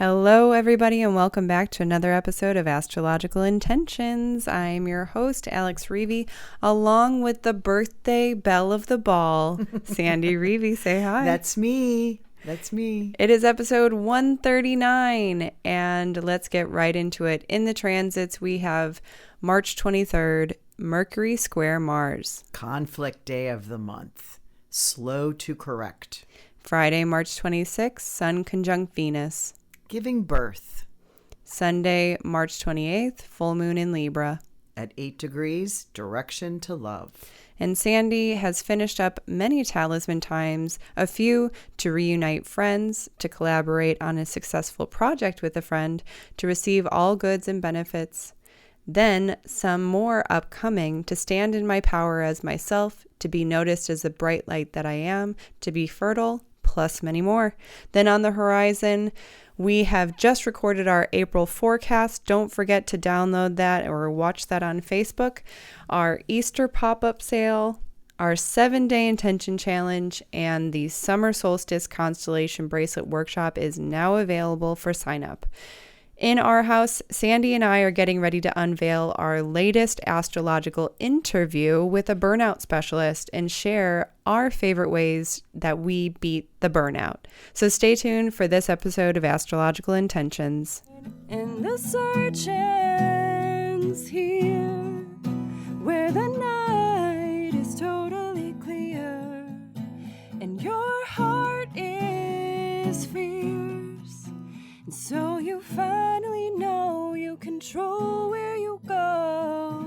Hello, everybody, and welcome back to another episode of Astrological Intentions. I'm your host, Alex Reevy, along with the birthday belle of the ball, Sandy Reevy. Say hi. That's me. It is episode 139, and let's get right into it. In the transits, we have March 23rd, Mercury square Mars. Conflict day of the month. Slow to correct. Friday, March 26th, Sun conjunct Venus. Giving birth. Sunday, March 28th, full moon in Libra. At 8 degrees, direction to love. And Sandy has finished up many talisman times, a few to reunite friends, to collaborate on a successful project with a friend, to receive all goods and benefits. Then some more upcoming, to stand in my power as myself, to be noticed as the bright light that I am, to be fertile, plus many more. Then on the horizon, we have just recorded our April forecast. Don't forget to download that or watch that on Facebook. Our Easter pop-up sale, our 7-day intention challenge, and the summer solstice constellation bracelet workshop is now available for sign up. In our house, Sandy and I are getting ready to unveil our latest astrological interview with a burnout specialist and share our favorite ways that we beat the burnout. So stay tuned for this episode of Astrological Intentions. And the search ends here, where the night is totally clear, and your heart is fierce. And so you finally know you control where you go.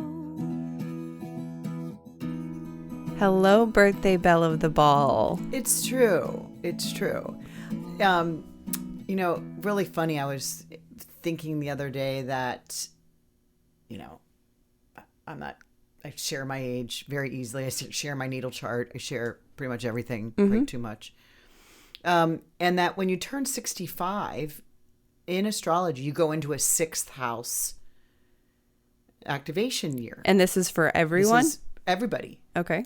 Hello, birthday belle of the ball. It's true. Really funny. I was thinking the other day that, I share my age very easily. I share my natal chart. I share pretty much everything, way too much. And that when you turn 65, in astrology, you go into a 6th house activation year. And this is for everyone? This is everybody. Okay.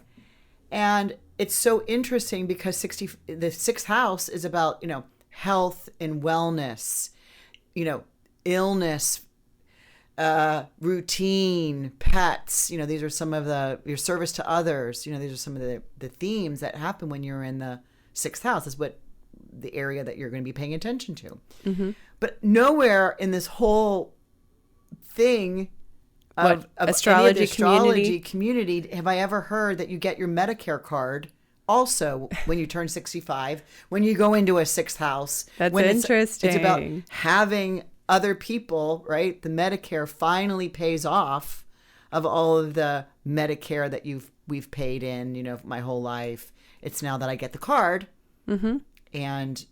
And it's so interesting because the 6th house is about, health and wellness, illness, routine, pets. These are some of your service to others. These are some of the themes that happen when you're in the 6th house. That's what the area that you're going to be paying attention to. Mm-hmm. But nowhere in this whole thing of astrology community have I ever heard that you get your Medicare card also when you turn 65, when you go into a 6th house. That's interesting. It's about having other people, right? The Medicare finally pays off of all of the Medicare that we've paid in, my whole life. It's now that I get the card. Mm-hmm. And,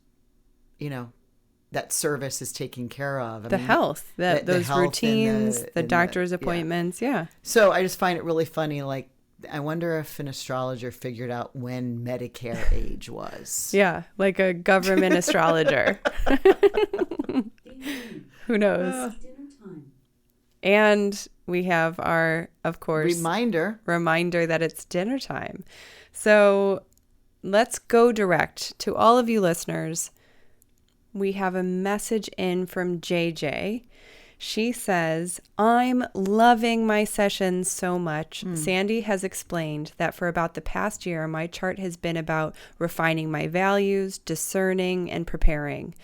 that service is taken care of. Health, those health routines, the doctor's appointments. Yeah. So I just find it really funny. Like, I wonder if an astrologer figured out when Medicare age was. Yeah. Like a government astrologer. Who knows? And we have our, of course, reminder that it's dinner time. So let's go direct to all of you listeners. We have a message in from JJ. She says, I'm loving my sessions so much. Sandy has explained that for about the past year, my chart has been about refining my values, discerning, and preparing.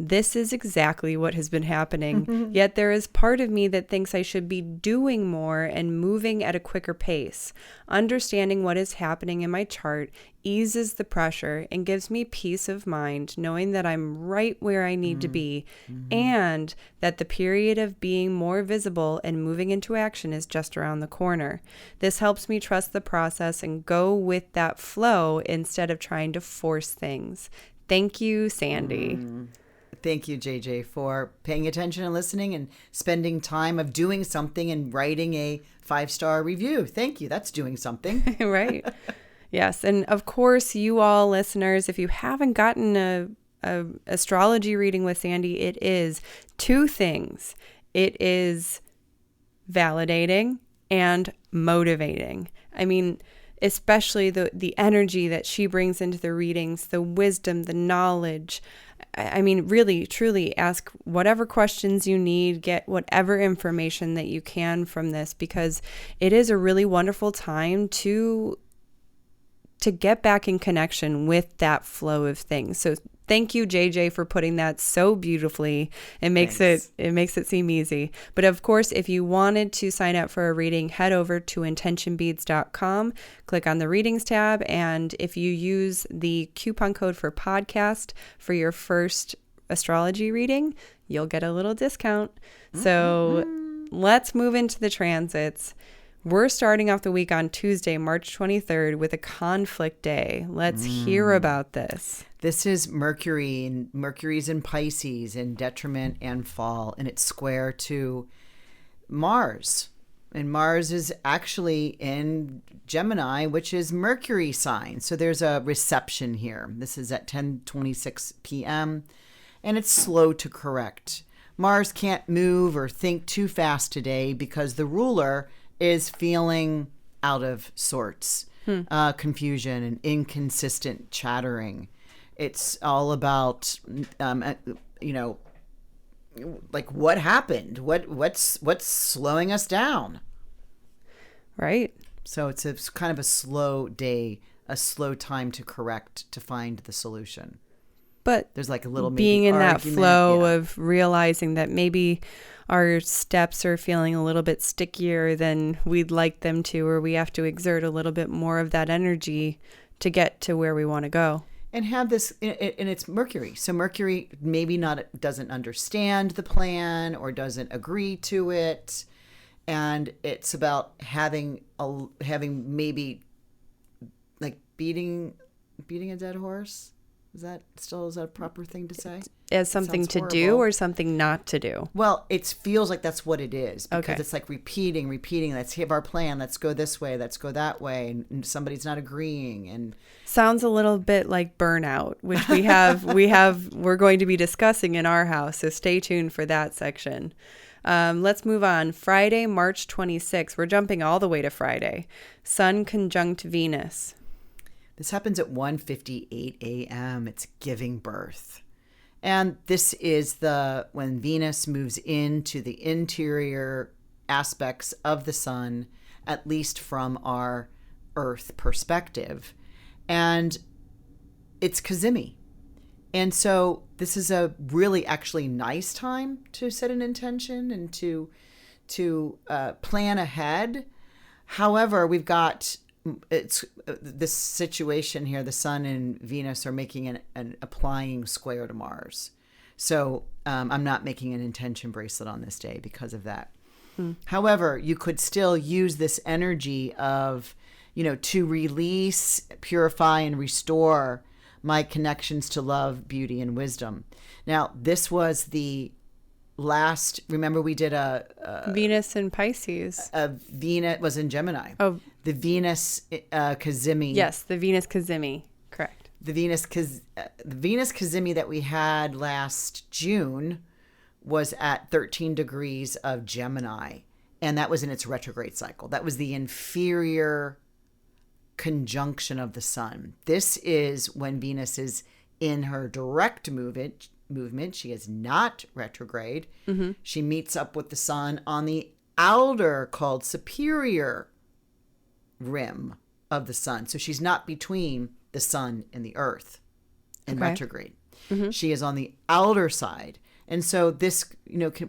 This is exactly what has been happening, yet there is part of me that thinks I should be doing more and moving at a quicker pace. Understanding what is happening in my chart eases the pressure and gives me peace of mind knowing that I'm right where I need to be and that the period of being more visible and moving into action is just around the corner. This helps me trust the process and go with that flow instead of trying to force things. Thank you, Sandy. Thank you, JJ, for paying attention and listening and spending time of doing something and writing a 5-star review. Thank you. That's doing something. Right. Yes. And of course, you all listeners, if you haven't gotten a astrology reading with Sandy, it is 2 things. It is validating and motivating. I mean, especially the energy that she brings into the readings, the wisdom, the knowledge. I mean, really, truly ask whatever questions you need, get whatever information that you can from this, because it is a really wonderful time to get back in connection with that flow of things. So thank you, JJ, for putting that so beautifully. It makes it seem easy. But of course, if you wanted to sign up for a reading, head over to intentionbeads.com, click on the readings tab, and if you use the coupon code for podcast for your first astrology reading, you'll get a little discount. So let's move into the transits. We're starting off the week on Tuesday, March 23rd, with a conflict day. Let's hear about this. This is Mercury, and Mercury's in Pisces in detriment and fall, and it's square to Mars. And Mars is actually in Gemini, which is Mercury sign. So there's a reception here. This is at 10:26 p.m., and it's slow to correct. Mars can't move or think too fast today because the ruler is feeling out of sorts, confusion and inconsistent chattering. It's all about, like what happened? What's slowing us down? Right. So it's kind of a slow day, a slow time to correct, to find the solution. But there's like a little being in argument, that flow of realizing that maybe our steps are feeling a little bit stickier than we'd like them to, or we have to exert a little bit more of that energy to get to where we want to go. And have this, and it's Mercury. So Mercury maybe doesn't understand the plan or doesn't agree to it. And it's about having maybe like beating a dead horse. Is that a proper thing to say? As something to do or something not to do? Well, it feels like that's what it is, because okay. It's like repeating. Let's have our plan. Let's go this way. Let's go that way. And somebody's not agreeing. And sounds a little bit like Burnout, which we're going to be discussing in our house. So stay tuned for that section. Let's move on. Friday, March 26th. We're jumping all the way to Friday. Sun conjunct Venus. This happens at 1:58 a.m. It's giving birth. And this is when Venus moves into the interior aspects of the sun, at least from our Earth perspective. And it's Cazimi. And so this is a really actually nice time to set an intention and to plan ahead. However, we've got this situation here. The sun and Venus are making an applying square to Mars. So I'm not making an intention bracelet on this day because of that. However, you could still use this energy of, to release, purify, and restore my connections to love, beauty, and wisdom. Now, this was the last, remember we did a Venus in Pisces. Venus was in Gemini. Oh, the Venus Cazimi. Yes, the Venus Cazimi. Correct. The Venus Cazimi that we had last June was at 13 degrees of Gemini, and that was in its retrograde cycle. That was the inferior conjunction of the sun. This is when Venus is in her direct movement. She is not retrograde. Mm-hmm. She meets up with the sun on the outer, called superior rim of the sun. So she's not between the sun and the earth in retrograde. Mm-hmm. She is on the outer side. And so this,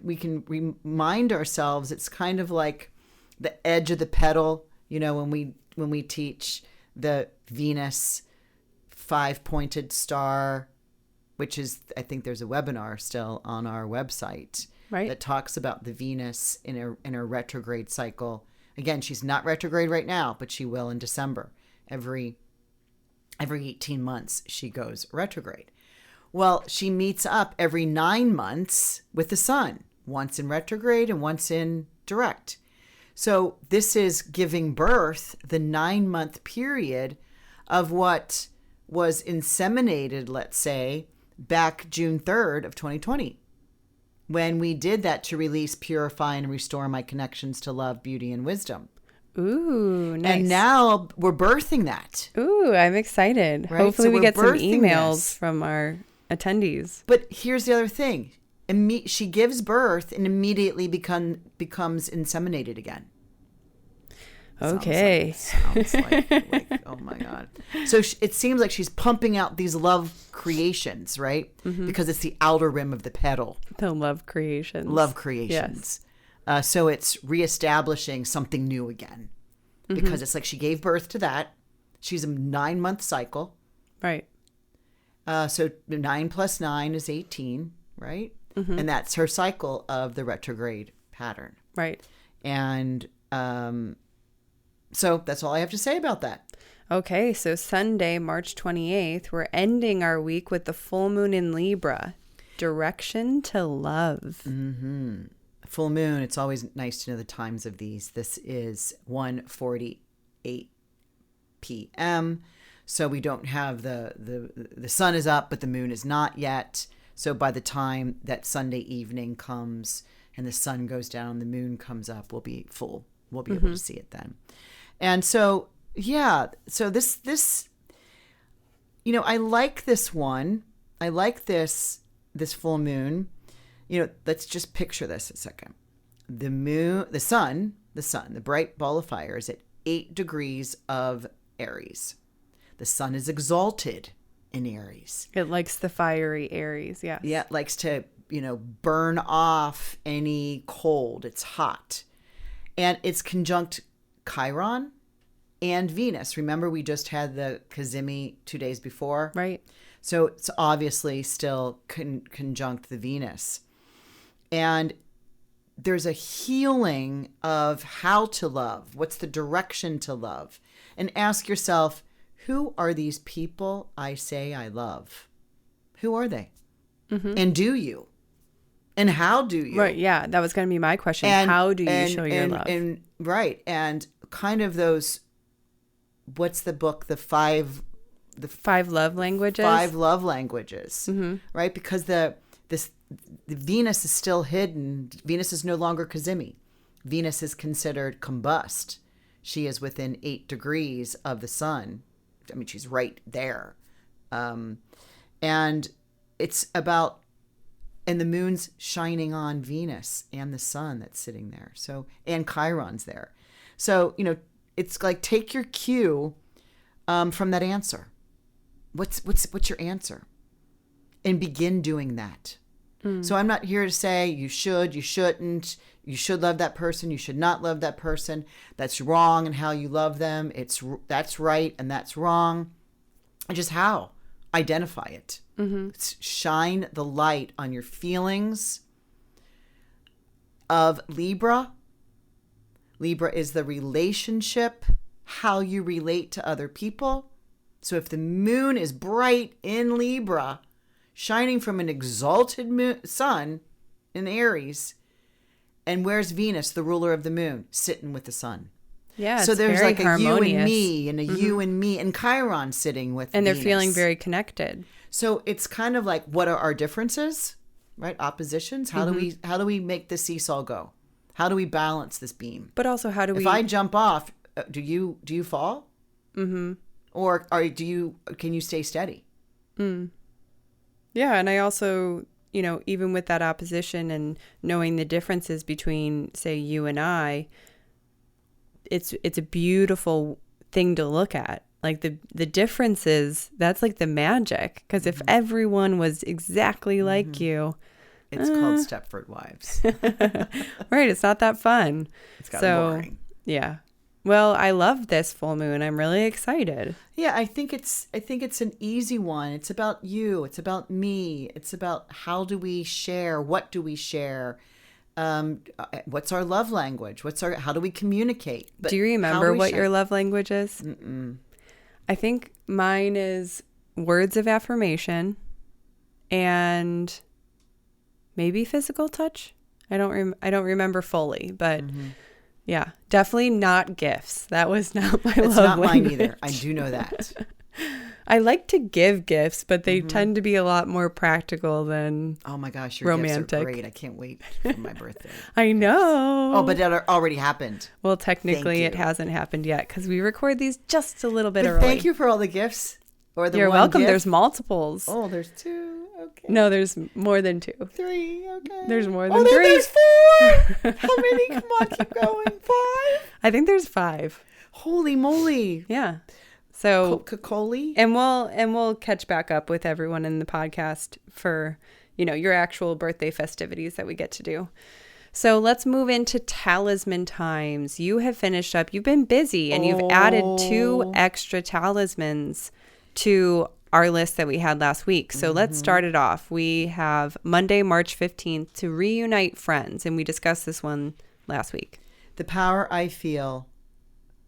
we can remind ourselves, it's kind of like the edge of the petal, when we teach the Venus 5-pointed star, which is, I think there's a webinar still on our website, right, that talks about the Venus in a retrograde cycle. Again, she's not retrograde right now, but she will in December. Every 18 months, she goes retrograde. Well, she meets up every 9 months with the sun, once in retrograde and once in direct. So this is giving birth, the 9-month period of what was inseminated, let's say, back June 3rd of 2020, when we did that to release, purify, and restore my connections to love, beauty, and wisdom. Ooh, nice. And now we're birthing that. Ooh, I'm excited. Right? Hopefully So we we're get some birthing emails this. from our attendees. But here's the other thing. She gives birth and immediately becomes inseminated again. Okay. Sounds like oh my God. So it seems like she's pumping out these love creations, right? Because it's the outer rim of the petal. The love creations. Love creations. Yes. So it's reestablishing something new again. Because it's like she gave birth to that. She's a 9-month cycle. Right. So 9 plus 9 is 18, right? And that's her cycle of the retrograde pattern. Right. And so that's all I have to say about that. Okay, so Sunday, March 28th, we're ending our week with the full moon in Libra. Direction to love. Full moon, it's always nice to know the times of these. This is 1:48 p.m. So we don't have the sun is up, but the moon is not yet. So by the time that Sunday evening comes and the sun goes down, the moon comes up, we'll be full. We'll be able to see it then. And so, yeah, so this, I like this one. I like this full moon. Let's just picture this a second. The sun, the bright ball of fire is at 8 degrees of Aries. The sun is exalted in Aries. It likes the fiery Aries, yeah. Yeah, it likes to, burn off any cold. It's hot. And it's conjunct Chiron and Venus. Remember, we just had the Cazimi 2 days before? Right. So it's obviously still conjunct the Venus. And there's a healing of how to love. What's the direction to love? And ask yourself, who are these people I say I love? Who are they? And do you? And how do you? Right, yeah. That was going to be my question. How do you show your love? Right. And kind of those, what's the book? The five love languages? 5 love languages. Right? Because the Venus is still hidden. Venus is no longer Cazimi. Venus is considered combust. She is within 8 degrees of the sun. I mean, she's right there. And it's about, and the moon's shining on Venus and the sun that's sitting there. So, and Chiron's there. So, it's like, take your cue from that answer. What's your answer? And begin doing that. So I'm not here to say you should, you shouldn't, you should love that person, you should not love that person. That's wrong in how you love them. That's right and that's wrong. And just how? Identify it. Shine the light on your feelings of Libra. Libra is the relationship, how you relate to other people. So if the moon is bright in Libra, shining from an exalted sun in Aries, and where's Venus, the ruler of the moon, sitting with the sun? Yeah, so there's very like harmonious. a you and me, and a you and me, and Chiron sitting with and Venus. they're feeling very connected. So it's kind of like, what are our differences, right? Oppositions. How do we make the seesaw go? How do we balance this beam? But also, how do we? If I jump off, do you fall? Or can you stay steady? Yeah, and I also, even with that opposition and knowing the differences between, say, you and I, it's a beautiful thing to look at. Like the differences, that's like the magic. Because if everyone was exactly like you, it's called Stepford Wives. Right? It's not that fun. It's kind of boring. Yeah. Well, I love this full moon. I'm really excited. Yeah, I think it's an easy one. It's about you. It's about me. It's about how do we share? What do we share? What's our love language? How do we communicate? Do you remember what your love language is? I think mine is words of affirmation and maybe physical touch. I don't remember fully, but yeah, definitely not gifts. That was not my love language. It's not mine either. I do know that. I like to give gifts, but they tend to be a lot more practical than Oh my gosh, your romantic. gifts are great. I can't wait for my birthday. I know. Oh, but that already happened. Well, technically it you. hasn't happened yet because we record these just a little bit But early. thank you for all the gifts. Or the You're one welcome. gift. There's multiples. Oh, there's 2. Okay. No, there's more than 2. 3. Okay. There's more than then 3. There's 4. How many? Come on, keep going. 5. I think there's 5. Holy moly. Yeah. So Coca-Cola. and we'll catch back up with everyone in the podcast for, your actual birthday festivities that we get to do. So let's move into talisman times. You have finished up. You've been busy and you've added 2 extra talismans to our list that we had last week. So let's start it off. We have Monday, March 15th to reunite friends. And we discussed this one last week. The power I feel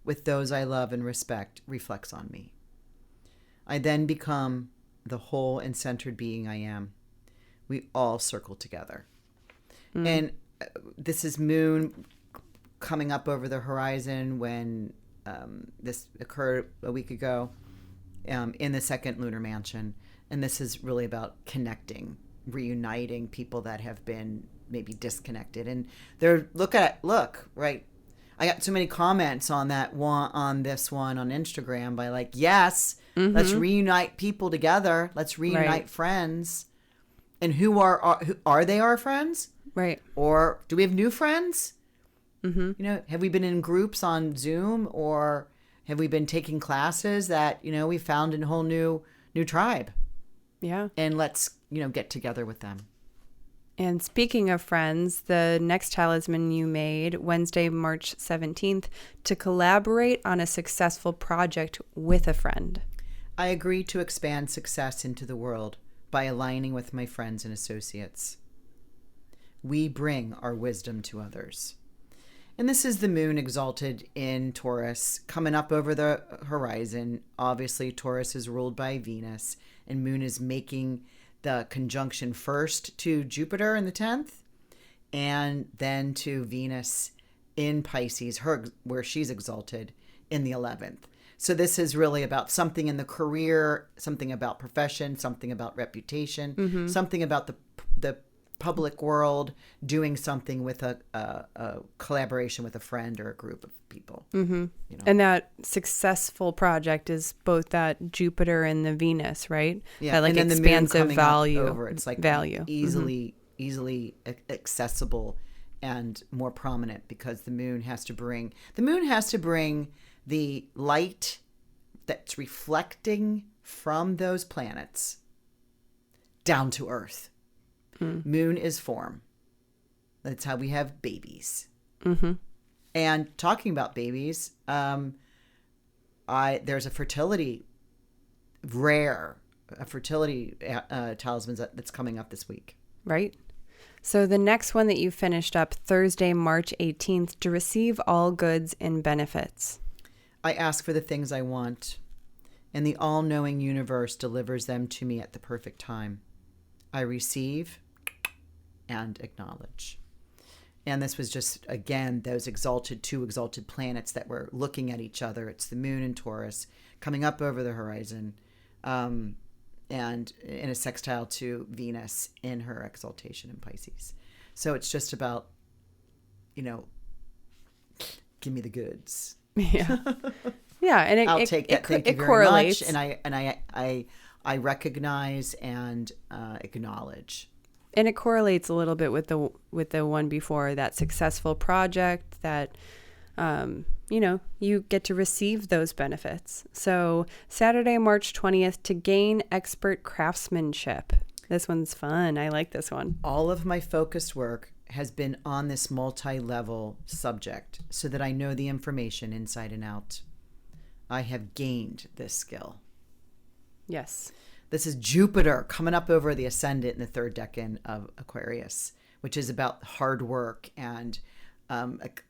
with those I love and respect reflects on me. I then become the whole and centered being I am. We all circle together. And this is moon coming up over the horizon when this occurred a week ago in the second lunar mansion. And this is really about connecting, reuniting people that have been maybe disconnected. And they're look, right? I got so many comments on that one, on this one on Instagram by like, yes, let's reunite people together. Let's reunite friends. And who are they our friends? Right. Or do we have new friends? Have we been in groups on Zoom, or have we been taking classes that, we found in a whole new tribe? Yeah. And let's, get together with them. And speaking of friends, the next talisman you made Wednesday, March 17th, to collaborate on a successful project with a friend. I agree to expand success into the world by aligning with my friends and associates. We bring our wisdom to others. And this is the moon exalted in Taurus, coming up over the horizon. Obviously, Taurus is ruled by Venus, and moon is making the conjunction first to Jupiter in the 10th, and then to Venus in Pisces, where she's exalted, in the 11th. So this is really about something in the career, something about profession, something about reputation, something about the public world, doing something with a collaboration with a friend or a group of people. And that successful project is both that Jupiter and the Venus, right? Yeah, that and then expansive the moon value. over. It's like value. easily accessible and more prominent, because the moon has to bring the light that's reflecting from those planets down to Earth. Moon is form. That's how we have babies. And talking about babies, there's a fertility talisman that's coming up this week. Right. So the next one that you finished up Thursday, March 18th, to receive all goods and benefits. I ask for the things I want, and the all-knowing universe delivers them to me at the perfect time. I receive and acknowledge. And this was just, again, those two exalted planets that were looking at each other. It's the moon in Taurus coming up over the horizon, and in a sextile to Venus in her exaltation in Pisces. So it's just about, give me the goods. Yeah. Yeah. And I'll take that. Thank you very correlates. much. And I recognize and acknowledge. And it correlates a little bit with the one before, that successful project that, you get to receive those benefits. So Saturday, March 20th, to gain expert craftsmanship. This one's fun. I like this one. All of my focused work has been on this multi-level subject so that I know the information inside and out. I have gained this skill. Yes. This is Jupiter coming up over the ascendant in the 3rd decan of Aquarius, which is about hard work and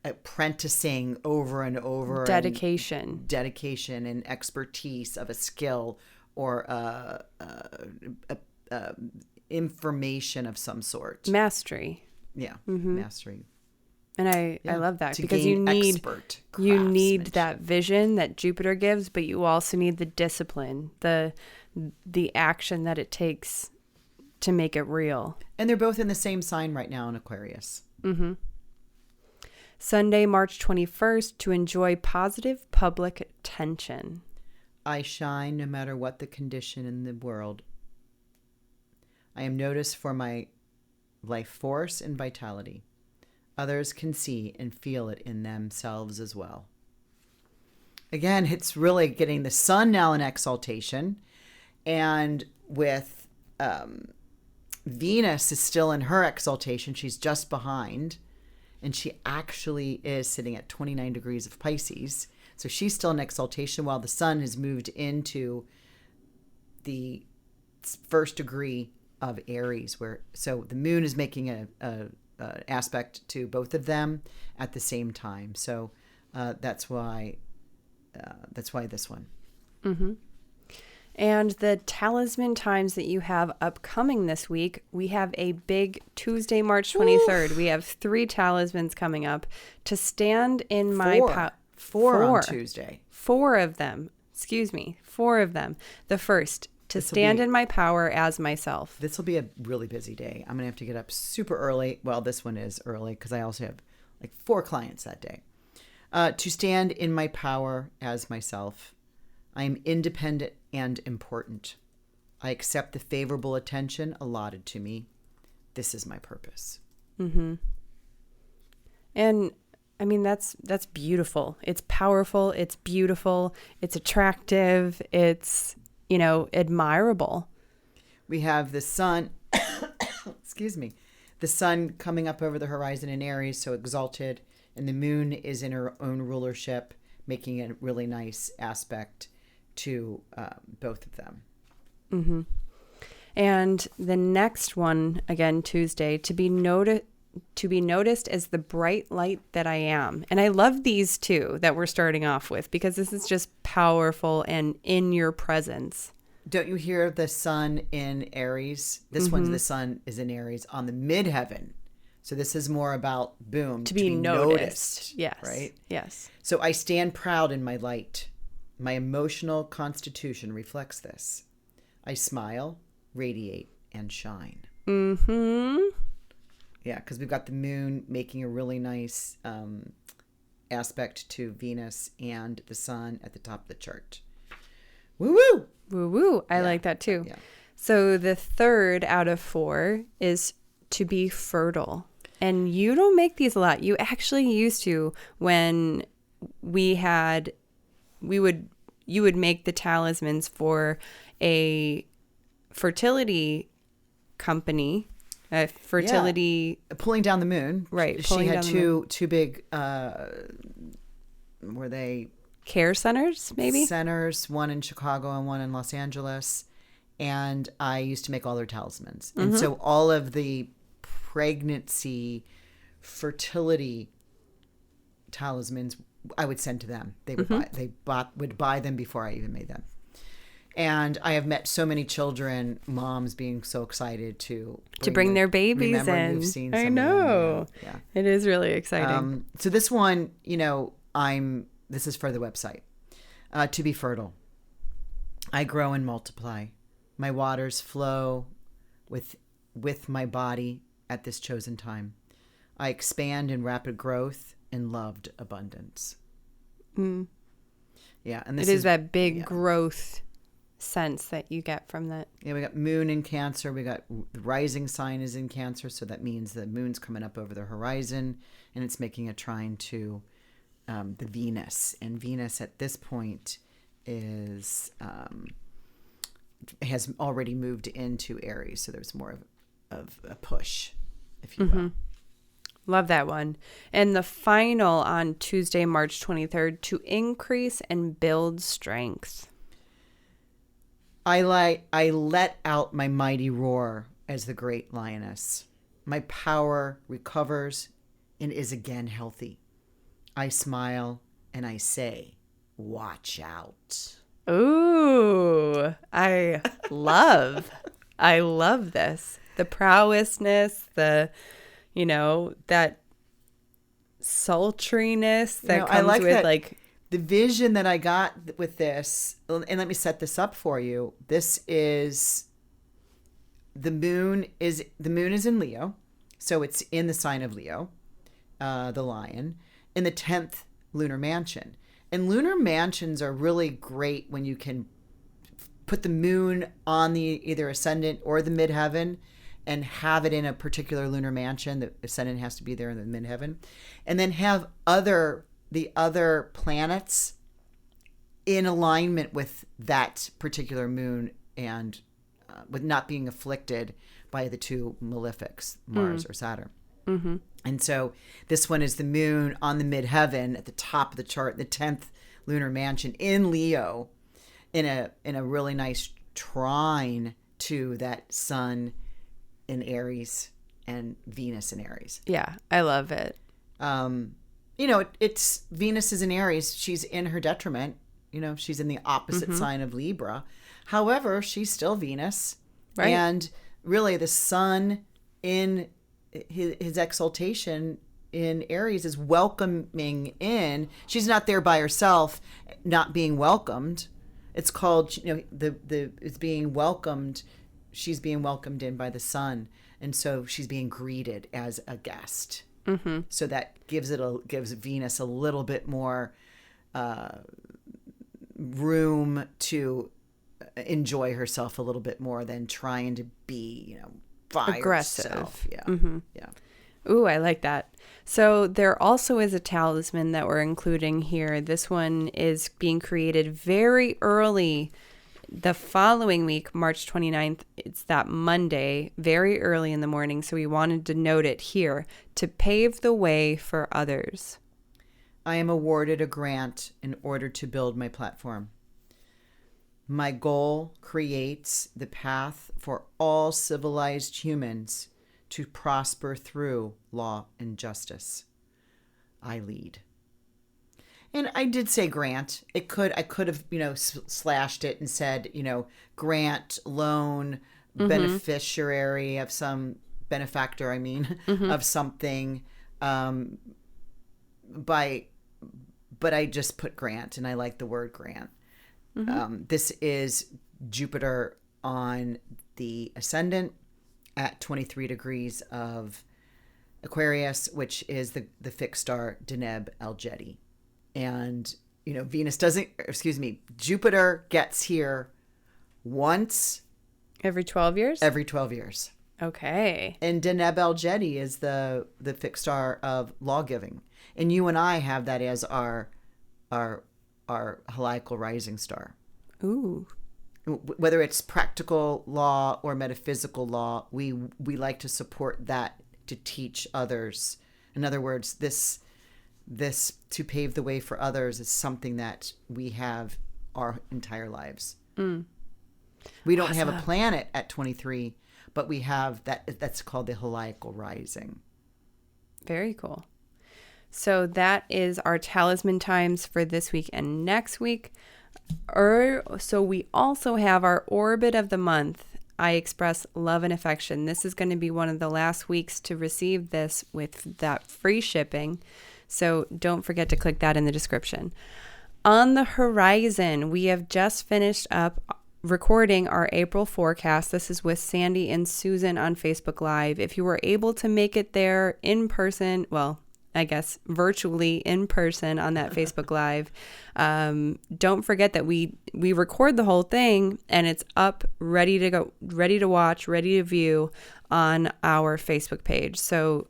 apprenticing over and over. Dedication And expertise of a skill or information of some sort. Mastery. Yeah, mastery. And I love that to because gain expert you need craftsmanship. that vision that Jupiter gives, but you also need the discipline, the action that it takes to make it real. And they're both in the same sign right now in Aquarius. Mm-hmm. Sunday, March 21st, to enjoy positive public attention. I shine no matter what the condition in the world. I am noticed for my life force and vitality. Others can see and feel it in themselves as well. Again, it's really getting the sun now in exaltation. And with Venus is still in her exaltation. She's just behind. And she actually is sitting at 29 degrees of Pisces. So she's still in exaltation while the sun has moved into the first degree of Aries. So the moon is making a aspect to both of them at the same time. So that's why this one. Mm-hmm. And the talisman times that you have upcoming this week, we have a big Tuesday, March 23rd. Ooh. We have 3 talismans coming up to stand in my Four on Tuesday. 4 of them. Excuse me. 4 of them. The first, to stand in my power as myself. This will be a really busy day. I'm going to have to get up super early. Well, this one is early because I also have like 4 clients that day. To stand in my power as myself. I am independent and important. I accept the favorable attention allotted to me. This is my purpose. Mm-hmm. And I mean, that's beautiful. It's powerful. It's beautiful. It's attractive. It's, admirable. We have the sun, excuse me, the sun coming up over the horizon in Aries, so exalted, and the moon is in her own rulership, making a really nice aspect to both of them. Mm-hmm. And the next one, again, Tuesday, to be noticed as the bright light that I am. And I love these 2 that we're starting off with because this is just powerful and in your presence. Don't you hear the sun in Aries? This one's the sun is in Aries on the midheaven. So this is more about, boom, to be noticed. Yes. Right? Yes. So I stand proud in my light. My emotional constitution reflects this. I smile, radiate, and shine. Mm-hmm. Yeah, because we've got the moon making a really nice aspect to Venus and the sun at the top of the chart. Woo-woo! Woo-woo. I like that too. Yeah. So the third out of 4 is to be fertile. And you don't make these a lot. You actually used to when you would make the talismans for a fertility company, a fertility pulling down the moon. Right. She had two big were they care centers, maybe? Centers, one in Chicago and one in Los Angeles. And I used to make all their talismans. Mm-hmm. And so all of the pregnancy, fertility talismans I would send to them. They would would buy them before I even made them. And I have met so many children, moms being so excited to bring their babies in. You've seen I know. Yeah. It is really exciting. So this one, this is for the website. To be fertile. I grow and multiply. My waters flow with my body at this chosen time. I expand in rapid growth and loved abundance. Mm. Yeah, and this is that big growth sense that you get from that. Yeah, we got moon in Cancer. We got the rising sign is in Cancer, so that means the moon's coming up over the horizon, and it's making a trine to the Venus. And Venus at this point is has already moved into Aries, so there's more of a push, if you will. Love that one. And the final on Tuesday, March 23rd, to increase and build strength. I let out my mighty roar as the great lioness. My power recovers and is again healthy. I smile and I say, watch out. Ooh, I love this. The prowessness, that sultriness that I comes like with that. like The vision that I got with this, and let me set this up for you. This is the moon is in Leo, so it's in the sign of Leo, the lion, in the 10th lunar mansion. And lunar mansions are really great when you can put the moon on the either ascendant or the midheaven and have it in a particular lunar mansion. The ascendant has to be there in the midheaven, and then have the other planets in alignment with that particular moon, and with not being afflicted by the two malefics, Mars or Saturn. Mm-hmm. And so this one is the moon on the midheaven at the top of the chart, the 10th lunar mansion in Leo, in a really nice trine to that sun in Aries and Venus in Aries. Yeah, I love it. It's Venus is in Aries. She's in her detriment. She's in the opposite sign of Libra. However, she's still Venus. Right. And really the sun in his exaltation in Aries is welcoming in. She's not there by herself, not being welcomed. It's called, it's being welcomed. She's being welcomed in by the sun. And so she's being greeted as a guest. Mm-hmm. So that gives Venus a little bit more room to enjoy herself a little bit more than trying to be, by aggressive. herself. Yeah. Mm-hmm. Yeah. Ooh, I like that. So there also is a talisman that we're including here. This one is being created very early the following week, March 29th. It's that Monday, very early in the morning. So we wanted to note it here to pave the way for others. I am awarded a grant in order to build my platform. My goal creates the path for all civilized humans to prosper through law and justice. I lead. And I did say grant. I could have, slashed it and said, grant, loan, beneficiary of some benefactor, of something, but I just put grant, and I like the word grant. This is Jupiter on the ascendant at 23 degrees of Aquarius, which is the fixed star Deneb El-Jedi. And, Jupiter gets here once Every 12 years? every 12 years. Okay. And Deneb El-Jedi is the fixed star of law-giving. And you and I have that as our heliacal rising star. Ooh. Whether it's practical law or metaphysical law, we like to support that to teach others. In other words, this to pave the way for others is something that we have our entire lives. We don't have a planet at 23, but we have that's called the heliacal rising. Very cool. So that is our talisman times for this week and next week. So we also have our orbit of the month. I express love and affection. This is going to be one of the last weeks to receive this with that free shipping. So don't forget to click that in the description. On the horizon, we have just finished up recording our April forecast. This is with Sandy and Susan on Facebook Live. If you were able to make it there in person, well, I guess virtually in person on that Facebook Live, don't forget that we record the whole thing and it's up, ready to go, ready to watch, ready to view on our Facebook page. So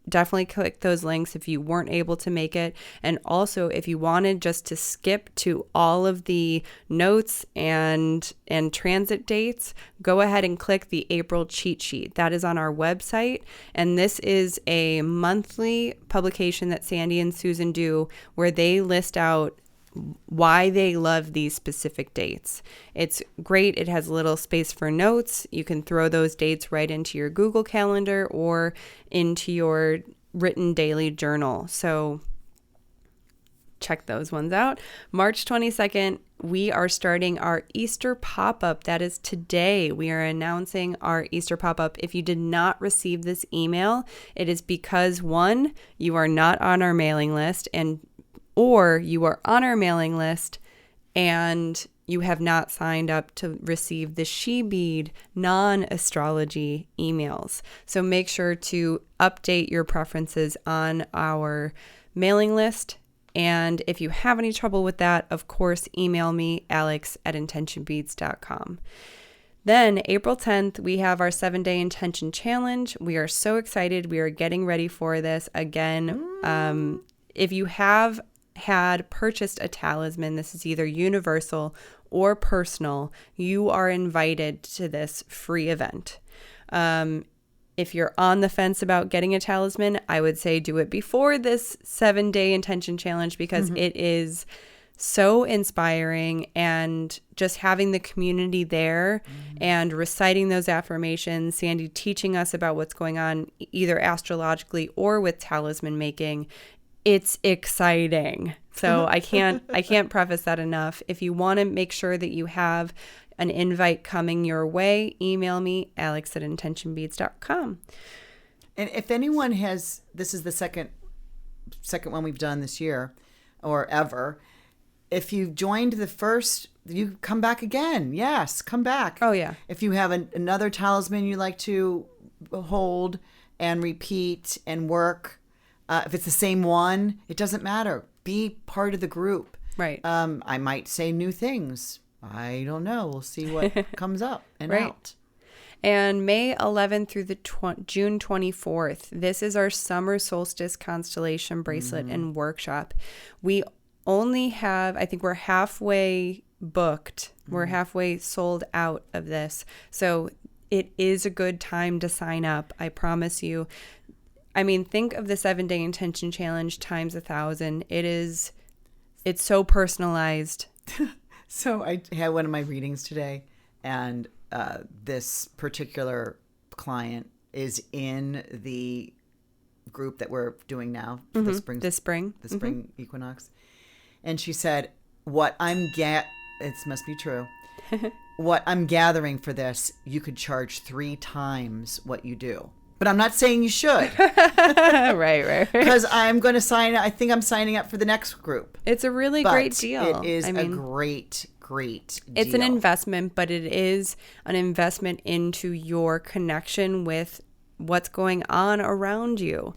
definitely click those links if you weren't able to make it. And also, if you wanted just to skip to all of the notes and transit dates, go ahead and click the April cheat sheet. That is on our website. And this is a monthly publication that Sandy and Susan do where they list out why they love these specific dates. It's great. It has a little space for notes. You can throw those dates right into your Google Calendar or into your written daily journal. So check those ones out. March 22nd, we are starting our Easter pop-up. That is today. We are announcing our Easter pop-up. If you did not receive this email, it is because, one, you are not on our mailing list, or you are on our mailing list and you have not signed up to receive the She Bead non-astrology emails. So make sure to update your preferences on our mailing list. And if you have any trouble with that, of course, email me, alex@intentionbeads.com. Then April 10th, we have our 7-day intention challenge. We are so excited. We are getting ready for this. Again, if you have had purchased a talisman, this is either universal or personal, you are invited to this free event. If you're on the fence about getting a talisman, I would say do it before this 7-day intention challenge, because it is so inspiring, and just having the community there and reciting those affirmations, Sandy teaching us about what's going on either astrologically or with talisman making, it's exciting. So I can't preface that enough. If you want to make sure that you have an invite coming your way, email me, alex@intentionbeads.com. And if anyone has, this is the second one we've done this year or ever. If you joined the first, you come back again. Yes, come back. Oh, yeah. If you have another talisman you like to hold and repeat and work, if it's the same one, it doesn't matter. Be part of the group. Right. I might say new things. I don't know. We'll see what comes up and out. And May 11th through the June 24th, this is our summer solstice constellation bracelet and workshop. We only have, I think we're halfway booked. We're halfway sold out of this. So it is a good time to sign up. I promise you. I mean, think of the 7-day intention challenge times 1,000. It's so personalized. So I had one of my readings today, and this particular client is in the group that we're doing now for the spring equinox. And she said, it must be true. What I'm gathering for this, you could charge 3 times what you do. But I'm not saying you should. Right. Because I think I'm signing up for the next group. It's a really great deal. It is a great deal. It's an investment, but it is an investment into your connection with what's going on around you.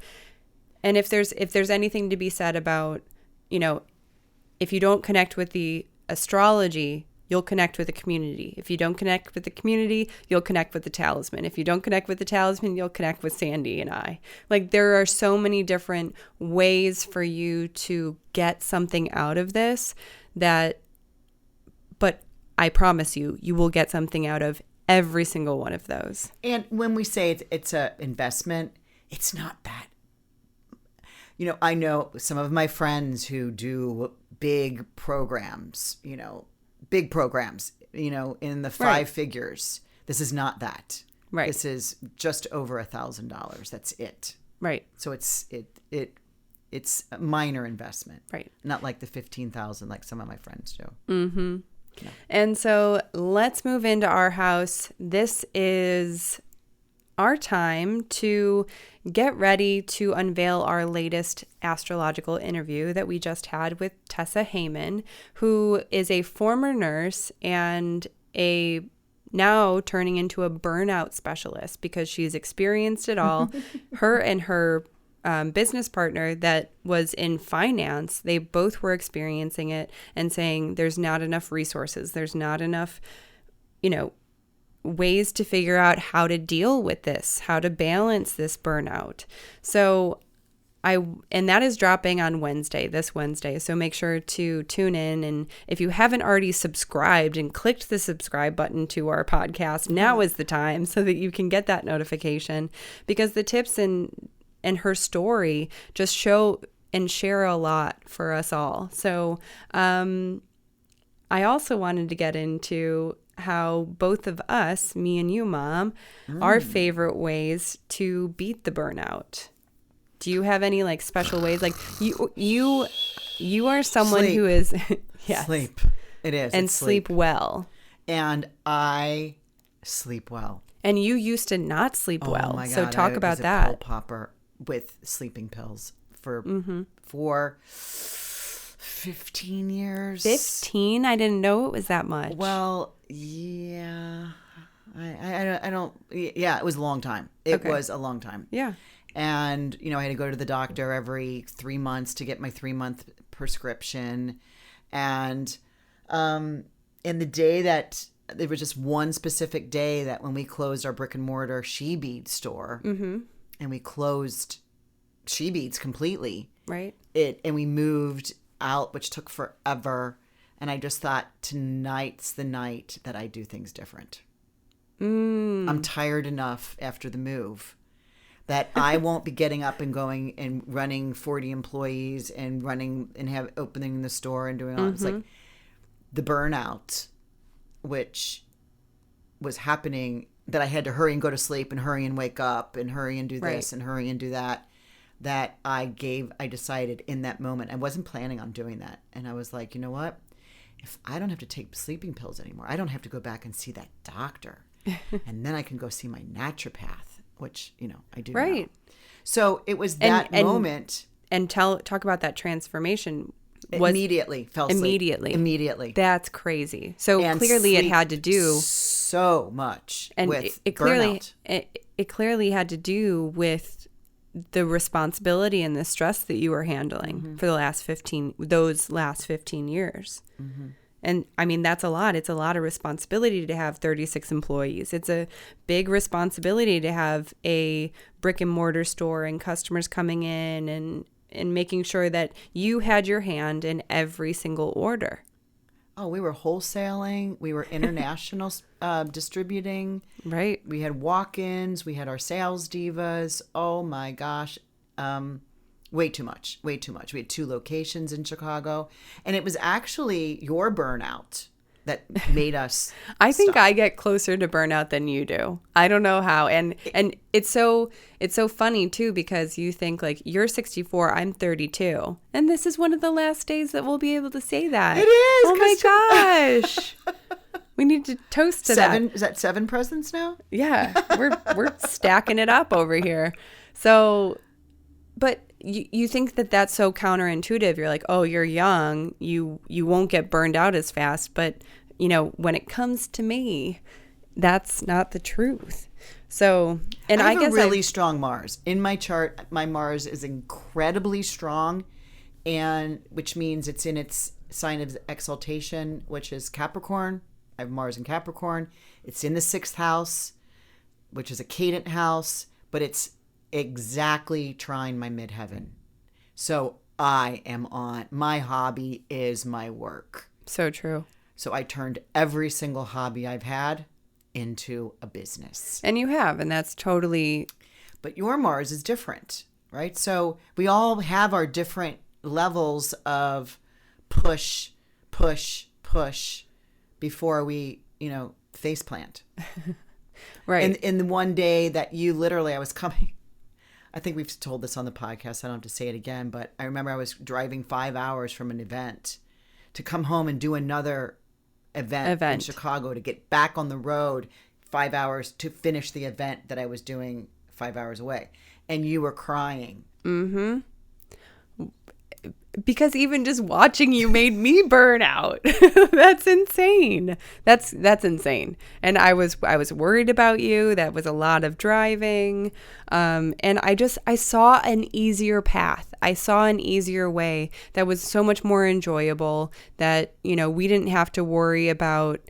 And if there's anything to be said about, if you don't connect with the astrology, you'll connect with the community. If you don't connect with the community, you'll connect with the talisman. If you don't connect with the talisman, you'll connect with Sandy and I. Like, there are so many different ways for you to get something out of this but I promise you will get something out of every single one of those. And when we say it's an investment, it's not that. I know some of my friends who do big programs, in the 5 figures. This is not that. Right. This is just over $1,000. That's it. Right. So it's a minor investment. Right. Not like the $15,000 like some of my friends do. Mm-hmm. No. And so let's move into our house. This is our time to get ready to unveil our latest astrological interview that we just had with Tessa Heyman, who is a former nurse and now turning into a burnout specialist because she's experienced it all. Her and her business partner that was in finance, they both were experiencing it and saying there's not enough resources. There's not enough, ways to figure out how to deal with this, how to balance this burnout. So and that is dropping on this Wednesday. So make sure to tune in. And if you haven't already subscribed and clicked the subscribe button to our podcast, now is the time so that you can get that notification, because the tips and her story just show and share a lot for us all. So I also wanted to get into how both of us, me and you, Mom, our favorite ways to beat the burnout. Do you have any special ways? Like you you are someone Sleep. who is yes, Sleep. It is. and It's sleep well. And I sleep well. And you used to not sleep well. Oh my God. So talk I about was a that. pill popper with sleeping pills for 15 years. 15? I didn't know it was that much. Well, yeah. I don't. Yeah, it was a long time. It was a long time. Yeah. And, I had to go to the doctor every 3 months to get my 3-month prescription. And in the day that there was just one specific day that when we closed our brick and mortar she beads store and we closed she beads completely. Right. And we moved out, which took forever. And I just thought, tonight's the night that I do things different. I'm tired enough after the move that I won't be getting up and going and running 40 employees and running and opening the store and doing all. It's like the burnout, which was happening, that I had to hurry and go to sleep and hurry and wake up and hurry and do this and hurry and do that. That I decided in that moment, I wasn't planning on doing that. And I was like, you know what? If I don't have to take sleeping pills anymore, I don't have to go back and see that doctor. And then I can go see my naturopath, which, I do now. So it was that moment. And talk about that transformation. Immediately fell asleep. Immediately. That's crazy. So and clearly it had to do so much and with it burnout. It clearly had to do with the responsibility and the stress that you were handling for those last 15 years. And I mean, that's a lot. It's a lot of responsibility to have 36 employees. It's a big responsibility to have a brick and mortar store and customers coming in and making sure that you had your hand in every single order. Oh, we were wholesaling. We were international distributing. Right. We had walk-ins. We had our sales divas. Oh my gosh. Way too much. We had 2 locations in Chicago. And it was actually your burnout that made us I think stop. I get closer to burnout than you do. I don't know how. And it's so funny too, because you think like you're 64, I'm 32. And this is one of the last days that we'll be able to say that. It is. Oh my gosh. We need to toast to 7. that. Is that 7 presents now? Yeah. We're stacking it up over here. So, but you think that that's so counterintuitive. You're like, oh, you're young. You won't get burned out as fast. But, when it comes to me, that's not the truth. So, and I guess a really strong Mars. In my chart, my Mars is incredibly strong, and which means it's in its sign of exaltation, which is Capricorn. I have Mars in Capricorn. It's in the 6th house, which is a cadent house, but it's exactly trine my midheaven. So I am on, my hobby is my work. So true. So I turned every single hobby I've had into a business. And you have, and that's totally. But your Mars is different, right? So we all have our different levels of push before we, face plant. Right. And in the one day that you literally, I was coming, I think we've told this on the podcast. I don't have to say it again, but I remember I was driving 5 hours from an event to come home and do another event in Chicago to get back on the road 5 hours to finish the event that I was doing 5 hours away. And you were crying. Mm-hmm. Because even just watching you made me burn out. That's insane. That's insane. And I was worried about you. That was a lot of driving. And I saw an easier path. I saw an easier way that was so much more enjoyable, that, we didn't have to worry about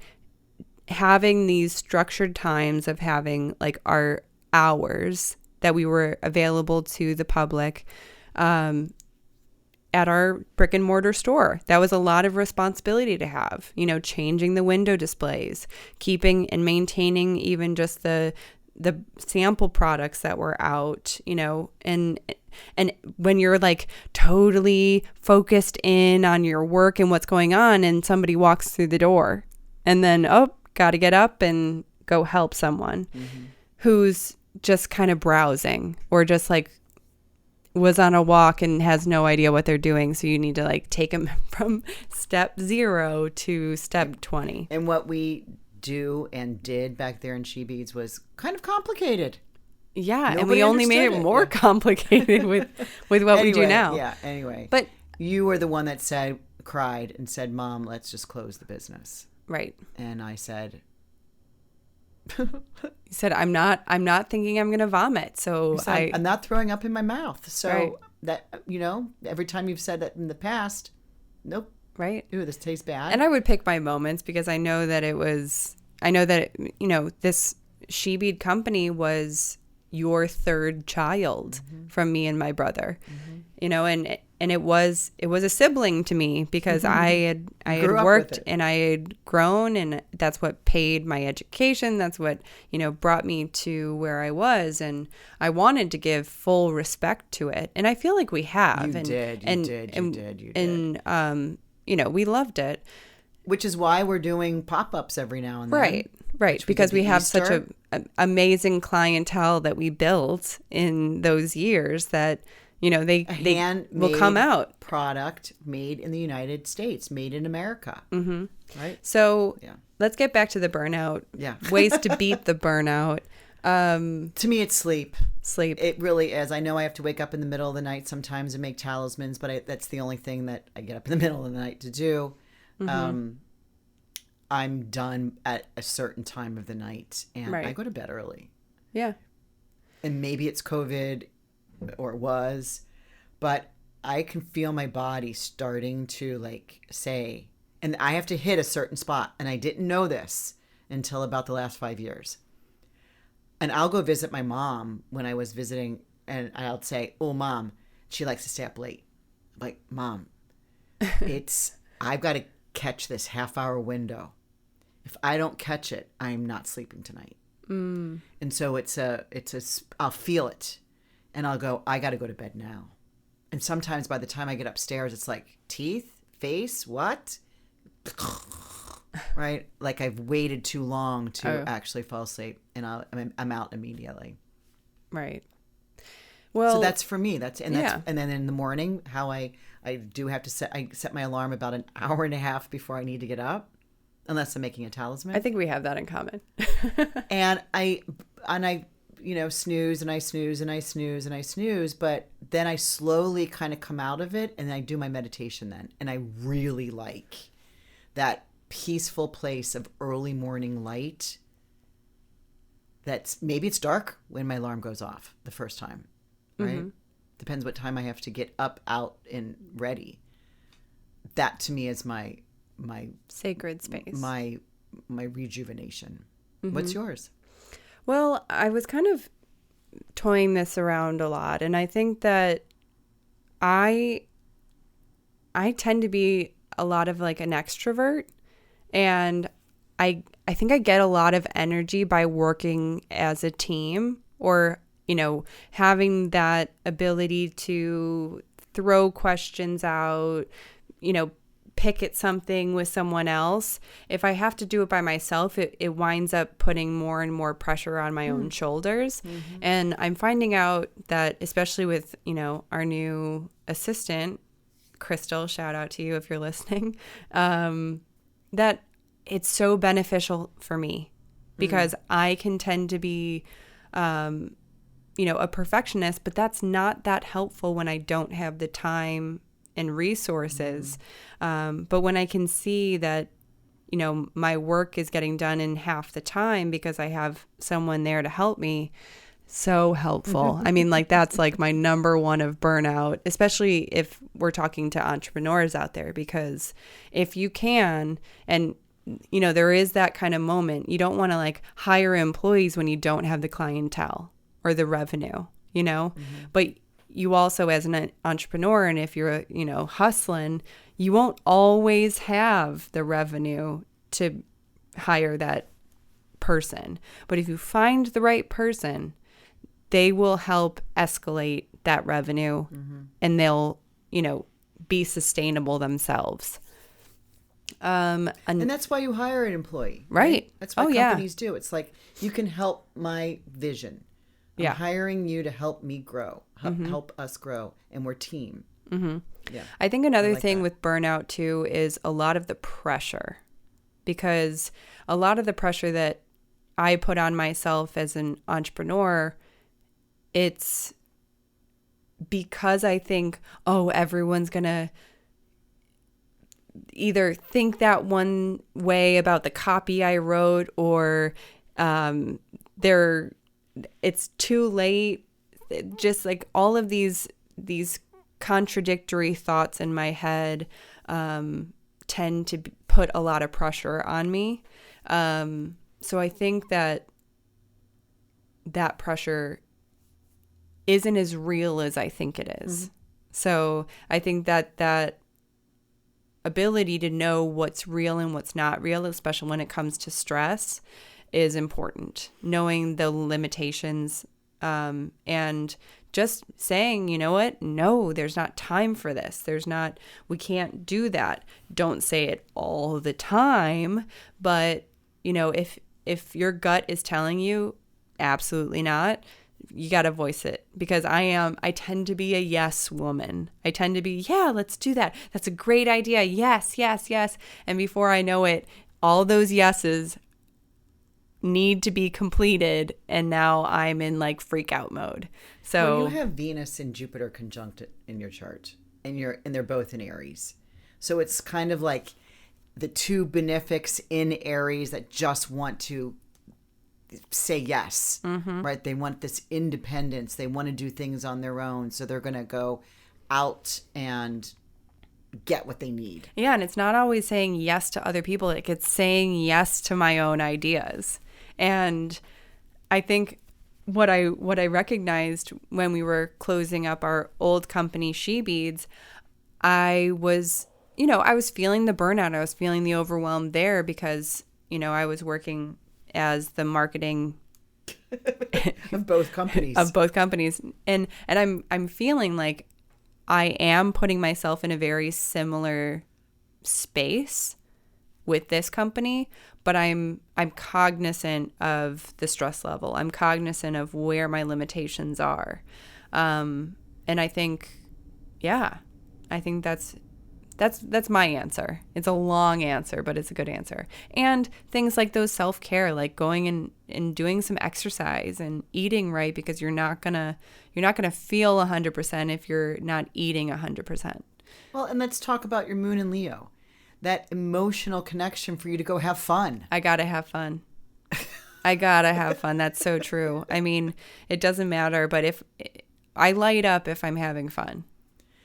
having these structured times of having like our hours that we were available to the public, at our brick and mortar store. That was a lot of responsibility to have, changing the window displays, keeping and maintaining even just the sample products that were out, and when you're like totally focused in on your work and what's going on, and somebody walks through the door, and then, got to get up and go help someone who's just kind of browsing or just like was on a walk and has no idea what they're doing. So you need to like take them from step 0 to step 20. And what we do and did back there in She Beads was kind of complicated. Yeah, Nobody and we only made it more complicated with what we do now. Yeah, anyway. But you were the one that cried and said, Mom, let's just close the business. Right. And I said... You said, I'm not thinking I'm going to vomit. So I'm not throwing up in my mouth. So right. that, every time you've said that in the past, nope. Right. Ooh, this tastes bad. And I would pick my moments because I know that this She Bead company was your third child from me and my brother, and it was a sibling to me because I had worked and I had grown, and that's what paid my education. That's what, brought me to where I was. And I wanted to give full respect to it. And I feel like we have. You did. And, we loved it. Which is why we're doing pop-ups every now and then. Right. Because we have such an amazing clientele that we built in those years that, they will come out. Product made in the United States, made in America. Mm-hmm. Right. So let's get back to the burnout. Yeah. Ways to beat the burnout. To me, it's sleep. Sleep. It really is. I know I have to wake up in the middle of the night sometimes and make talismans, but that's the only thing that I get up in the middle of the night to do. Mm-hmm. I'm done at a certain time of the night, and I go to bed early. Yeah. And maybe it's COVID, or it was, but I can feel my body starting to say, and I have to hit a certain spot, and I didn't know this until about the last 5 years. And I'll go visit my mom when I was visiting, and I'll say, "Oh, Mom, she likes to stay up late." I'm like, "Mom, I've got to catch this half-hour window. If I don't catch it, I'm not sleeping tonight." And so I'll feel it, and I'll go, "I got to go to bed now." And sometimes by the time I get upstairs, it's like teeth, face, what? Right? Like I've waited too long to actually fall asleep, and I'm out immediately. Right. Well, so that's for me. And then in the morning, how I do have to set my alarm about an hour and a half before I need to get up, unless I'm making a talisman. I think we have that in common. and I snooze and I snooze and I snooze and I snooze, but then I slowly kind of come out of it, and I do my meditation then, and I really like that peaceful place of early morning light. Maybe it's dark when my alarm goes off the first time, right? Mm-hmm. Depends what time I have to get up, out, and ready. That to me is my sacred space, my rejuvenation. Mm-hmm. What's yours? Well, I was kind of toying this around a lot, and I think that I tend to be a lot of an extrovert, and I think I get a lot of energy by working as a team, or having that ability to throw questions out, pick at something with someone else. If I have to do it by myself, it winds up putting more and more pressure on my own shoulders. Mm-hmm. And I'm finding out that, especially with, our new assistant, Crystal, shout out to you if you're listening, that it's so beneficial for me, because I can tend to be, a perfectionist, but that's not that helpful when I don't have the time and resources. But when I can see that, my work is getting done in half the time because I have someone there to help me, so helpful. I mean, that's my number one of burnout, especially if we're talking to entrepreneurs out there, because if you can, and there is that kind of moment, you don't want to hire employees when you don't have the clientele or the revenue, but you also, as an entrepreneur, and if you're, hustling, you won't always have the revenue to hire that person. But if you find the right person, they will help escalate that revenue, and they'll, be sustainable themselves. And that's why you hire an employee. Right? That's what companies do. It's you can help my vision. I'm hiring you to help me grow, help us grow, and we're team. Mm-hmm. Yeah. I think another thing with burnout too is a lot of the pressure, because a lot of the pressure that I put on myself as an entrepreneur, it's because I think, oh, everyone's going to either think that one way about the copy I wrote, or it's too late. Just like all of these contradictory thoughts in my head tend to put a lot of pressure on me. So I think that pressure isn't as real as I think it is. Mm-hmm. So I think that ability to know what's real and what's not real, especially when it comes to stress, is important. Knowing the limitations, and just saying, you know what? No, there's not time for this. We can't do that. Don't say it all the time, but if your gut is telling you absolutely not, you got to voice it, because I tend to be a yes woman. I tend to be, yeah, let's do that. That's a great idea. Yes, yes, yes. And before I know it, all those yeses need to be completed. And now I'm in like freak out mode. So you have Venus and Jupiter conjunct in your chart, and they're both in Aries. So it's kind of like the two benefics in Aries that just want to say yes, mm-hmm. right? They want this independence. They want to do things on their own. So they're going to go out and get what they need. Yeah. And it's not always saying yes to other people. It's saying yes to my own ideas. And I think what I recognized when we were closing up our old company, She Beads, I was feeling the burnout. I was feeling the overwhelm there because, I was working as the marketing of both companies. And I'm feeling like I am putting myself in a very similar space with this company, but I'm cognizant of the stress level. I'm cognizant of where my limitations are. And I think that's my answer. It's a long answer, but it's a good answer. And things like those self-care, like going and doing some exercise and eating right, because you're not gonna feel 100% if you're not eating 100%. Well, and let's talk about your moon in Leo. That emotional connection for you to go have fun. I gotta have fun. That's so true. I mean, it doesn't matter, but if I light up if I'm having fun.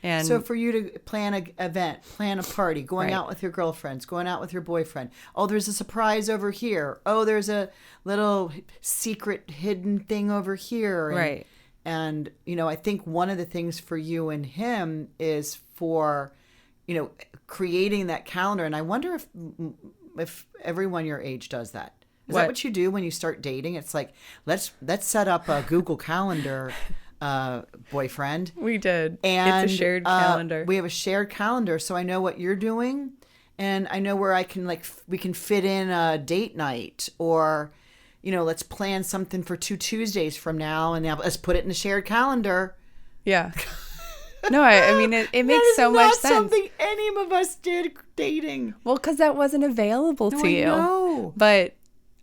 And so for you to plan an event, plan a party, going out with your girlfriends, going out with your boyfriend. Oh, there's a surprise over here. Oh, there's a little secret hidden thing over here. Right. And, I think one of the things for you and him is for, creating that calendar. And I wonder if everyone your age does that. Is that what you do when you start dating? It's like, let's set up a Google Calendar boyfriend. We did. And it's a shared calendar. We have a shared calendar, so I know what you're doing, and I know where we can fit in a date night, or let's plan something for 2 Tuesdays from now, and now let's put it in a shared calendar. Yeah. No, I mean it makes so much sense. That's not something any of us did dating. Well, because that wasn't available to you. No. But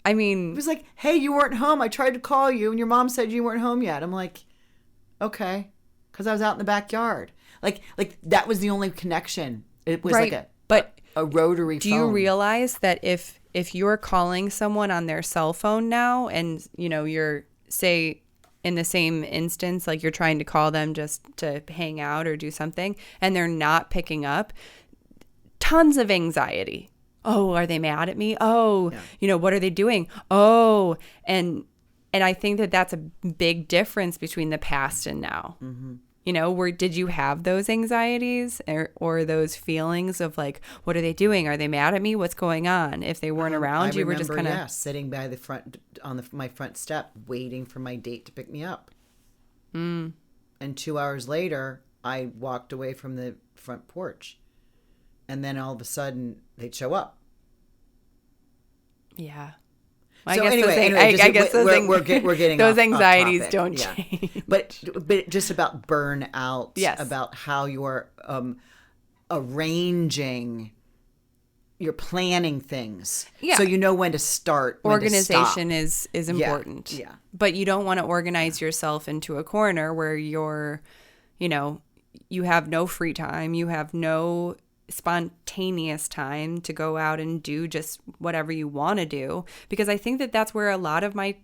I mean, it was like, hey, you weren't home. I tried to call you, and your mom said you weren't home yet. I'm like, okay, because I was out in the backyard. Like that was the only connection. It was like a rotary phone. Do you realize that if you're calling someone on their cell phone now, and you're, say, in the same instance, like you're trying to call them just to hang out or do something, and they're not picking up, tons of anxiety. Oh, are they mad at me? Oh, yeah. What are they doing? Oh, and I think that that's a big difference between the past and now. Mm-hmm. Did you have those anxieties or those feelings of like, what are they doing? Are they mad at me? What's going on? If they weren't around, you were just kind of sitting by the front my front step, waiting for my date to pick me up. And 2 hours later, I walked away from the front porch, and then all of a sudden they'd show up. Yeah. I So guess anyway, I guess we're getting those off anxieties topic. don't Yeah. change. But just about burnout, Yes. about how you're arranging, you're planning things, Yeah. so you know when to start. When Organization to stop. is important. Yeah. But you don't want to organize yourself into a corner where you're, you have no free time, you have no spontaneous time to go out and do just whatever you want to do, because I think that that's where a lot of my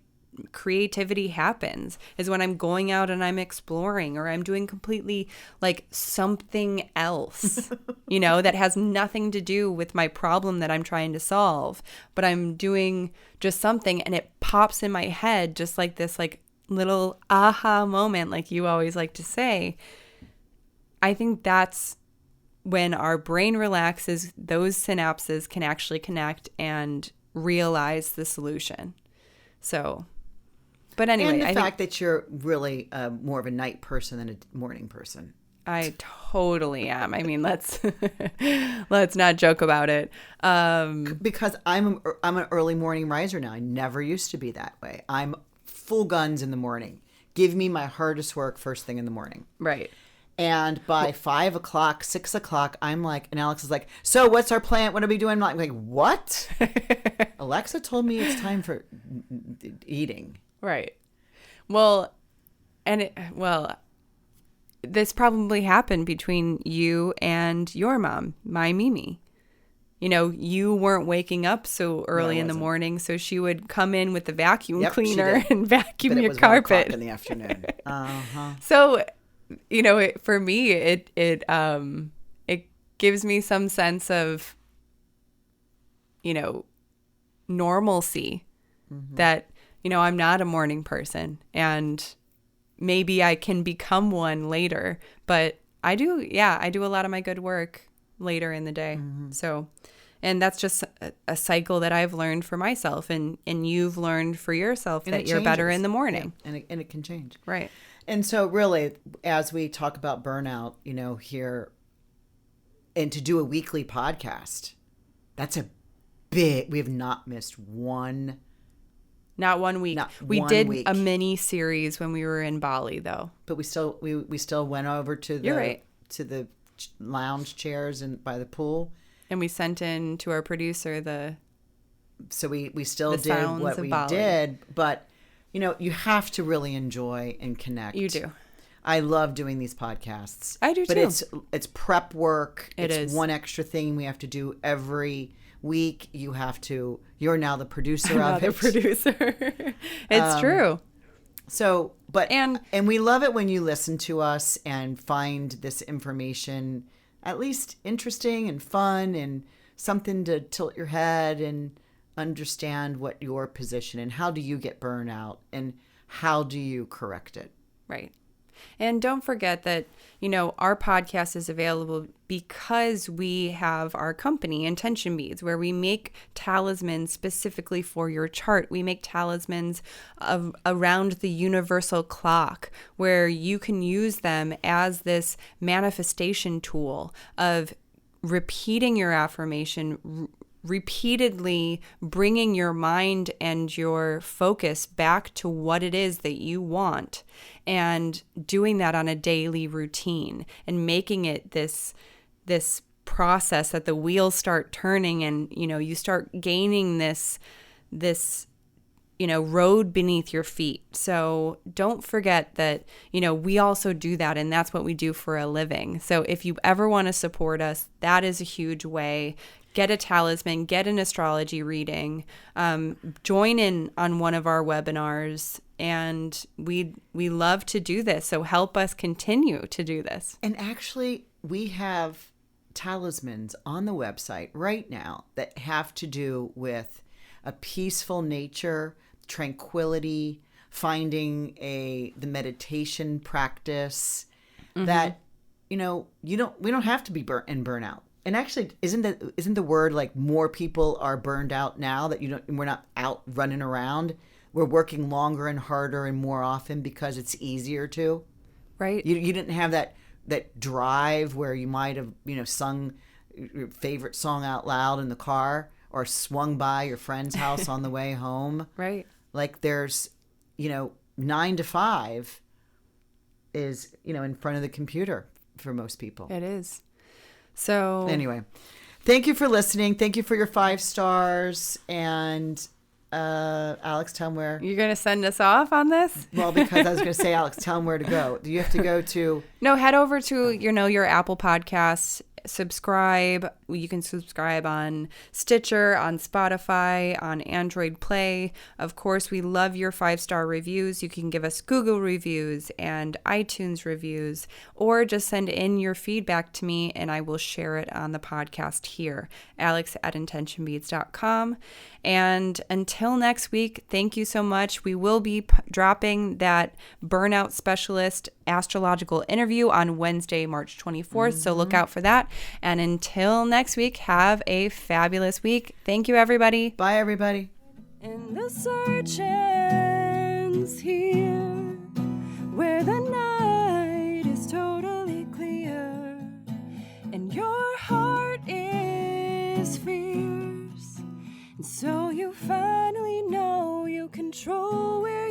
creativity happens, is when I'm going out and I'm exploring, or I'm doing completely like something else, that has nothing to do with my problem that I'm trying to solve, but I'm doing just something and it pops in my head, just like this like little aha moment, like you always like to say. I think that's when our brain relaxes, those synapses can actually connect and realize the solution. So, but anyway, And the I fact that you're really more of a night person than a morning person. I totally am. I mean, let's not joke about it. Because I'm an early morning riser now. I never used to be that way. I'm full guns in the morning. Give me my hardest work first thing in the morning. Right. And by 5 o'clock, 6 o'clock, I'm like, and Alex is like, so what's our plan? What are we doing? I'm like, what? Alexa told me it's time for eating. Right. Well, this probably happened between you and your mom, my Mimi. You weren't waking up so early in the morning, so she would come in with the vacuum cleaner and vacuum your carpet. 1 o'clock in the afternoon. So, for me, it gives me some sense of, normalcy, that, I'm not a morning person, and maybe I can become one later, but I do a lot of my good work later in the day. So, and that's just a cycle that I've learned for myself, and you've learned for yourself, that you're better in the morning. Yeah. And it can change. Right. And so really, as we talk about burnout, here, and to do a weekly podcast, that's we have not missed one. Not 1 week. We did a mini series when we were in Bali, though. But we still went over to the You're right. to the lounge chairs by the pool. And we sent in to our producer So we still the did what we Bali. did, but you have to really enjoy and connect. You do. I love doing these podcasts. I do but too. It's prep work. It's is. one extra thing we have to do every week. You're now the producer I'm of not it. the producer. It's true. So, And we love it when you listen to us and find this information at least interesting and fun and something to tilt your head and understand what your position and how do you get burnout and how do you correct it. Right. And don't forget that, our podcast is available because we have our company, Intention Beads, where we make talismans specifically for your chart. We make talismans around the universal clock, where you can use them as this manifestation tool of repeating your affirmation, repeatedly bringing your mind and your focus back to what it is that you want, and doing that on a daily routine, and making it this process that the wheels start turning, and you start gaining this road beneath your feet. So don't forget that we also do that, and that's what we do for a living. So if you ever want to support us, that is a huge way. Get a talisman, get an astrology reading, join in on one of our webinars, and we love to do this. So help us continue to do this. And actually, we have talismans on the website right now that have to do with a peaceful nature, tranquility, finding the meditation practice that we don't have to be in burnout. And actually, isn't the word like more people are burned out now that we're not out running around? We're working longer and harder and more often because it's easier to. Right. You didn't have that drive where you might have sung your favorite song out loud in the car, or swung by your friend's house on the way home. Right. Like there's, 9 to 5 is, in front of the computer for most people. It is. So anyway, thank you for listening. Thank you for your 5 stars. And Alex, tell them where. You're going to send us off on this? Well, because I was going to say, Alex, tell them where to go. Do you have to go to? No, head over to, your Apple Podcasts. Subscribe. You can subscribe on Stitcher, on Spotify, on Android Play. Of course, we love your 5-star reviews. You can give us Google reviews and iTunes reviews, or just send in your feedback to me and I will share it on the podcast here. Alex@intentionbeads.com. And until next week, thank you so much. We will be dropping that Burnout Specialist astrological interview on Wednesday, March 24th. So look out for that. And until next week, have a fabulous week. Thank you, everybody. Bye, everybody. And the search ends here, where the night is totally clear, and your heart is fierce. And so you finally know you control where